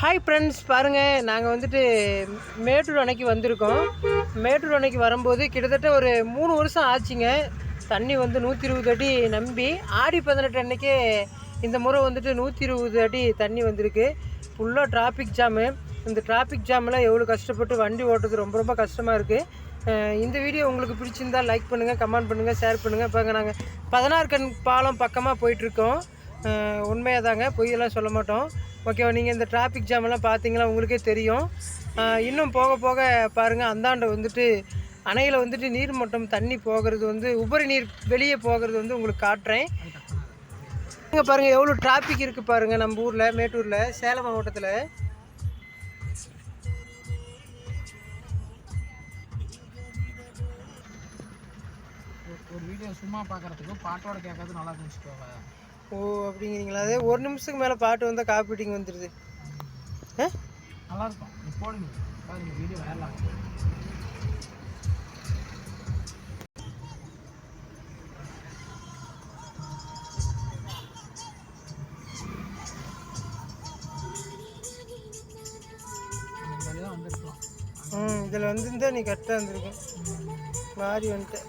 Hi friends, பாருங்கள் நாங்கள் வந்துட்டு மேட்டூர் அணைக்கு வந்திருக்கோம். மேட்டூர் அணைக்கு வரும்போது கிட்டத்தட்ட ஒரு 3 வருஷம் ஆச்சுங்க. தண்ணி வந்து 120 அடி நம்பி ஆடி 18 அன்னைக்கே இந்த முறை வந்துட்டு 120 அடி தண்ணி வந்திருக்கு. ஃபுல்லாக டிராஃபிக் ஜாமு. இந்த டிராஃபிக் ஜாமெலாம் எவ்வளோ கஷ்டப்பட்டு வண்டி ஓட்டுறது ரொம்ப ரொம்ப கஷ்டமாக இருக்குது. இந்த வீடியோ உங்களுக்கு பிடிச்சிருந்தால் லைக் பண்ணுங்கள், கமெண்ட் பண்ணுங்கள், ஷேர் பண்ணுங்கள். இப்போ நாங்கள் 16 கண் பாலம் பக்கமாக போயிட்டுருக்கோம். உண்மையாக தாங்க, பொய்யெல்லாம் சொல்ல மாட்டோம். ஓகேவா? நீங்கள் இந்த டிராஃபிக் ஜாமெல்லாம் பார்த்தீங்களா உங்களுக்கே தெரியும். இன்னும் போக போக பாருங்கள், அந்தாண்ட வந்துட்டு அணையில் வந்துட்டு நீர் மட்டம் தண்ணி போகிறது வந்து உபரி நீர் வெளியே போகிறது வந்து உங்களுக்கு காட்டுறேன். இங்கே பாருங்கள் எவ்வளோ டிராஃபிக் இருக்குது பாருங்கள். நம்ம ஊரில் மேட்டூரில் சேலம் மாவட்டத்தில் ஒரு வீடியோ சும்மா பார்க்குறதுக்கு பாட்டோட கேட்கறது நல்லா இருந்துச்சுக்கோங்க. ஓ, அப்படிங்கிறீங்களா? அதே 1 நிமிஷத்துக்கு மேலே பாட்டு வந்தால் காப்பீட்டிங் வந்துடுது. நல்லாயிருக்கும். நீ போடுங்க, பாருங்க, வீடியோ வைரல் ஆகும். இதில் வந்துருந்தா நீ கரெக்டாக இருந்திருக்கேன். மாறி வந்துட்டேன்.